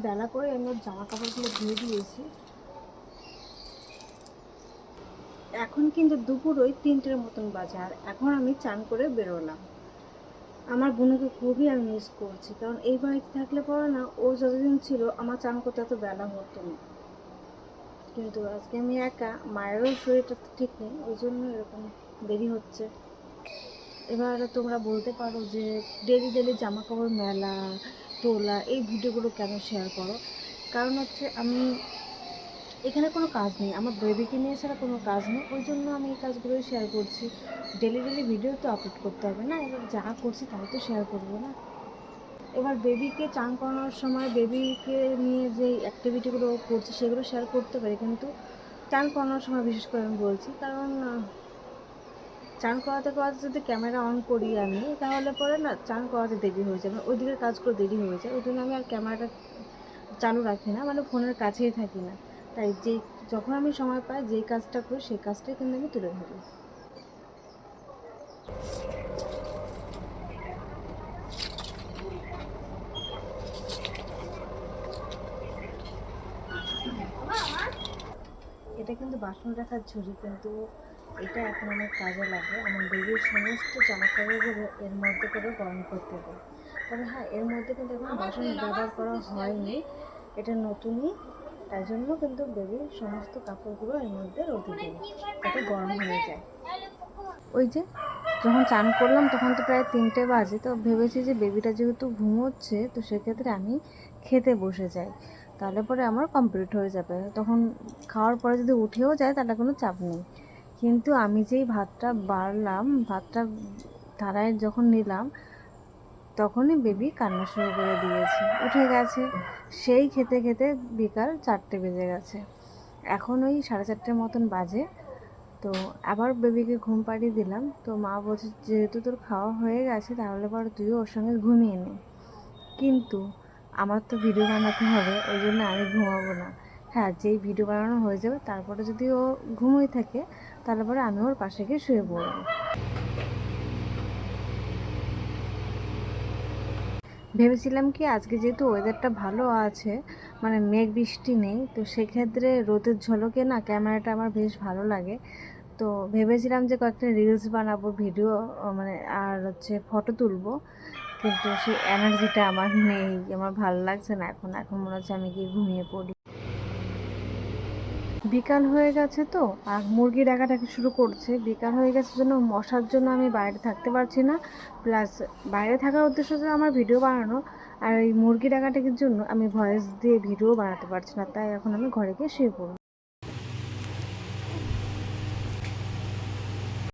বেলা করে আমি ওর জামা কাপড়গুলো ধুয়ে দিয়েছি। এখন কিন্তু দুপুর ওই 3টের মতন বাজে, আর এখন আমি চান করে বেরোলাম। আমার বোনকে খুবই আমি মিস করছি, কারণ এই বাড়িতে থাকলে পরে না, ও যতদিন ছিল আমার চান করতে এত বেলা হতো না। কিন্তু আজকে আমি একা, মায়েরও শরীরটা তো ঠিক নেই, ওই জন্য এরকম দেরি হচ্ছে। এবার তোমরা বলতে পারো যে ডেলি ডেলি জামা কাপড় মেলা তোলা এই ভিডিওগুলো কেন শেয়ার করো। কারণ হচ্ছে আমি এখানে কোনো কাজ নেই, আমার বেবিকে নিয়ে ছাড়া কোনো কাজ নেই, ওই জন্য আমি এই কাজগুলোই শেয়ার করছি। ডেলি ডেলি ভিডিও তো আপলোড করতে হবে না, এবার যা করছি তাই তো শেয়ার করবো না। এবার বেবিকে চান করানোর সময় বেবিকে নিয়ে যে অ্যাক্টিভিটিগুলো করছি সেগুলো শেয়ার করতে পারি, কিন্তু চান করানোর সময় বিশেষ করে আমি বলছি, কারণ চান করাতে করাতে যদি ক্যামেরা অন করি আমি, তাহলে পরে না চান করাতে দেরি হয়ে যাবে, ওই দিকের কাজগুলো দেরি হয়ে যায়, ওই জন্য আমি আর ক্যামেরাটা চালু রাখি না, মানে ফোনের কাছেই থাকি না। তাই যখন আমি সময় পাই যেই কাজটা করি সেই কাজটাই কিন্তু আমি তুলে ধরি। এটা কিন্তু বাসন রাখার ঝুড়ি, কিন্তু এটা এখন অনেক কাজে লাগে। আমার বেবির সমস্ত জামা কাপড়গুলো এর মধ্যে করে গরম করতে দেয়। তবে হ্যাঁ, এর মধ্যে কিন্তু এখন বাসন ব্যবহার করা হয়নি, এটা নতুনই, তাই জন্য কিন্তু বেবির সমস্ত কাপড়গুলো এর মধ্যে রোদে দিই যাতে গরম হয়ে যায়। ওই যে যখন চান করলাম তখন তো প্রায় 3টে বাজে, তো ভেবেছি যে বেবিটা যেহেতু ঘুমোচ্ছে তো সেক্ষেত্রে আমি খেতে বসে যাই, তাহলে পরে আমার কমপ্লিট হয়ে যাবে। তখন খাওয়ার পরে যদি উঠেও যায় তাহলে কোনো চাপ নেই। কিন্তু আমি যেই ভাতটা বাড়লাম, ভাতটা থালায় যখন নিলাম তখনই বেবি কান্না শুরু করে দিয়েছে, উঠে গেছে। সেই খেতে খেতে বিকাল 4টে বেজে গেছে। এখন ওই 4:30 মতন বাজে। তো আবার বেবিকে ঘুম পাড়িয়ে দিলাম, তো মা বলছে যেহেতু তোর খাওয়া হয়ে গেছে তাহলে পর তুইও ওর সঙ্গে ঘুমিয়ে নে। কিন্তু আমার তো ভিডিও বানাতে হবে, ওই জন্য আমি ঘুমাবো না। হ্যাঁ, যেই ভিডিও বানানো হয়ে যাবে তারপরে যদি ও ঘুমোই থাকে তাহলে পরে আমি ওর পাশে গিয়ে শুয়ে পড়বো। ভেবেছিলাম কি আজকে যেহেতু ওয়েদারটা ভালো আছে, মানে মেঘ বৃষ্টি নেই, তো সেক্ষেত্রে রোদের ঝলকে না ক্যামেরাটা আমার বেশ ভালো লাগে। তো ভেবেছিলাম যে কয়েকটা রিলস বানাবো, ভিডিও মানে আর হচ্ছে ফটো তুলবো, কিন্তু সেই এনার্জিটা আমার নেই, আমার ভালো লাগছে না। এখন এখন মনে হচ্ছে আমি গিয়ে ঘুমিয়ে পড়ি। বিকাল হয়ে গেছে তো, আর মুরগি ডাকাটাকি শুরু করছে। বিকাল হয়ে গেছে জন্য মশার জন্য আমি বাইরে থাকতে পারছি না, প্লাস বাইরে থাকার উদ্দেশ্য যে আমার ভিডিও বানানো, আর এই মুরগি ডাকাটাকির জন্য আমি ভয়েস দিয়ে ভিডিও বানাতে পারছি না, তাই এখন আমি ঘরে গিয়ে শুয়ে পড়ব।